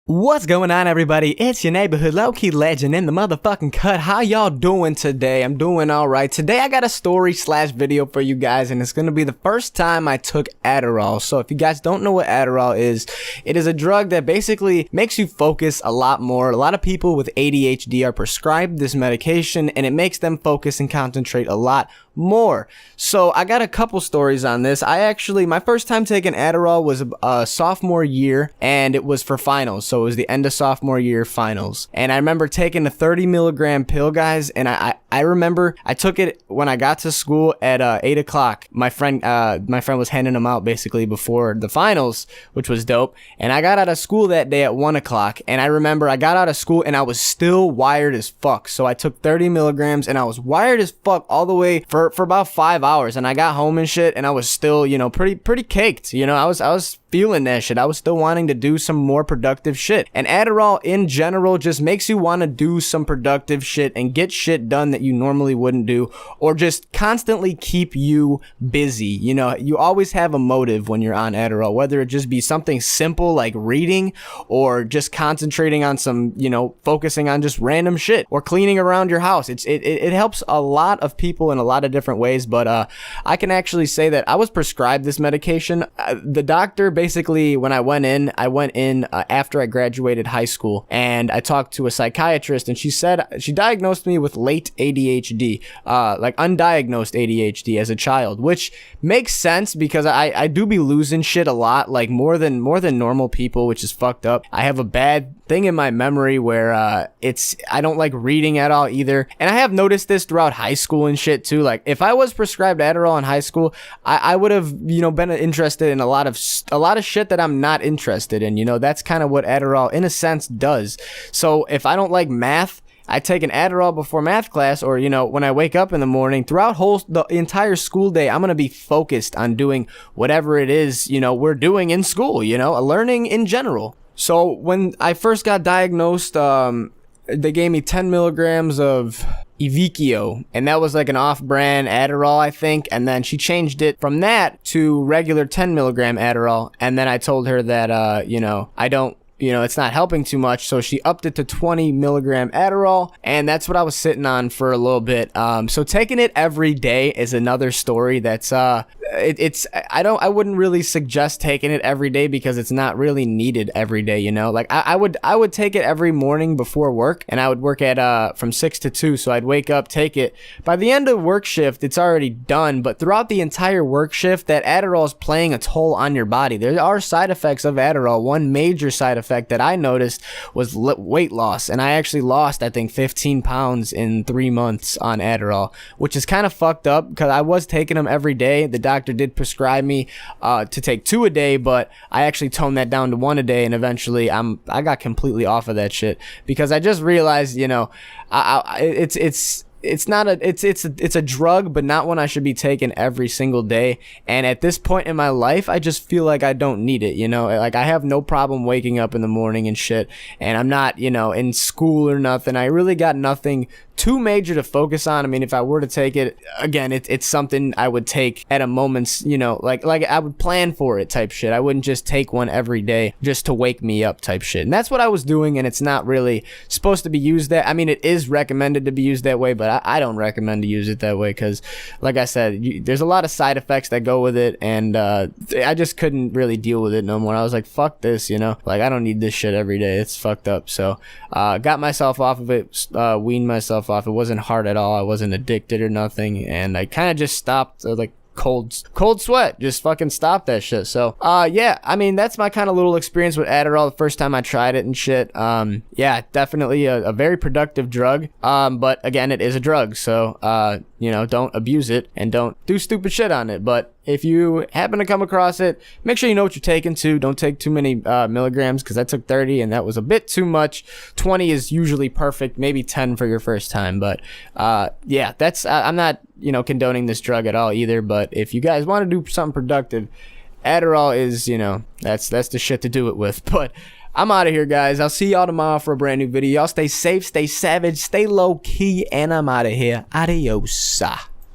What's going on, everybody? It's your neighborhood LowkeyLegend in the motherfucking cut. How y'all doing today? I'm doing alright. Today I got a story/video for you guys, and it's gonna be the first time I took Adderall. So if you guys don't know what Adderall is, it is a drug that basically makes you focus a lot more. A lot of people with ADHD are prescribed this medication, and it makes them focus and concentrate a lot more. So I got a couple stories on this. My first time taking Adderall was sophomore year, and it was for finals. So it was the end of sophomore year finals. And I remember taking a 30 milligram pill, guys, and I remember I took it when I got to school at 8 o'clock. My friend was handing them out basically before the finals, which was dope. And I got out of school that day at 1 o'clock, and I remember I got out of school and I was still wired as fuck. So I took 30 milligrams and I was wired as fuck all the way for about 5 hours, and I got home and shit, and I was still, pretty caked. I was feeling that shit. I was still wanting to do some more productive shit. And Adderall in general just makes you want to do some productive shit and get shit done that you normally wouldn't do, or just constantly keep you busy. You always have a motive when you're on Adderall, whether it just be something simple like reading, or just concentrating on some, focusing on just random shit, or cleaning around your house. It helps a lot of people in a lot of different ways, but I can actually say that I was prescribed this medication. The doctor basically, when I went in after I graduated high school, and I talked to a psychiatrist, and she said she diagnosed me with late ADHD, like undiagnosed ADHD as a child, which makes sense because I do be losing shit a lot, like more than normal people, which is fucked up. I have a bad thing in my memory where I don't like reading at all either, and I have noticed this throughout high school and shit too. Like if I was prescribed Adderall in high school, I would have been interested in a lot of shit that I'm not interested in. That's kind of what Adderall in a sense does. So if I don't like math, I take an Adderall before math class, or when I wake up in the morning, throughout the entire school day, I'm gonna be focused on doing whatever it is we're doing in school, learning in general. So when I first got diagnosed, they gave me 10 milligrams of Evicchio, and that was like an off-brand Adderall, I think, and then she changed it from that to regular 10 milligram Adderall, and then I told her that I don't, it's not helping too much, so she upped it to 20 milligram Adderall, and that's what I was sitting on for a little bit. So taking it every day is another story that's I wouldn't really suggest taking it every day because it's not really needed every day, like I would take it every morning before work, and I would work at from 6 to 2, so I'd wake up, take it. By the end of work shift, it's already done, but throughout the entire work shift, that Adderall is playing a toll on your body. There are side effects of Adderall. One major side effect that I noticed was weight loss, and I actually lost, I think, 15 pounds in 3 months on Adderall, which is kind of fucked up because I was taking them every day. The doctor did prescribe me to take 2 a day, but I actually toned that down to 1 a day, and eventually I got completely off of that shit because I just realized, it's a drug, but not one I should be taking every single day. And at this point in my life, I just feel like I don't need it, like I have no problem waking up in the morning and shit, and I'm not, in school or nothing. I really got nothing too major to focus on. I mean, if I were to take it again, it's something I would take at a moment's, like I would plan for it type shit. I wouldn't just take one every day just to wake me up type shit. And that's what I was doing, and it's not really supposed to be used that. I mean, it is recommended to be used that way, but I don't recommend to use it that way because, like I said, there's a lot of side effects that go with it, and I just couldn't really deal with it no more. I was like, fuck this, like I don't need this shit every day. It's fucked up. So got myself off of it, weaned myself off. It wasn't hard at all. I wasn't addicted or nothing, and I kind of just stopped, like cold sweat, just fucking stopped that shit. So yeah, I mean, that's my kind of little experience with Adderall the first time I tried it and shit. Yeah, definitely a very productive drug, but again, it is a drug, so don't abuse it and don't do stupid shit on it. But if you happen to come across it, make sure you know what you're taking too. Don't take too many milligrams, because I took 30 and that was a bit too much. 20 is usually perfect, maybe 10 for your first time. But yeah, I'm not condoning this drug at all either. But if you guys want to do something productive, Adderall is that's the shit to do it with. But I'm out of here, guys. I'll see y'all tomorrow for a brand new video. Y'all stay safe, stay savage, stay low key, and I'm out of here. Adios.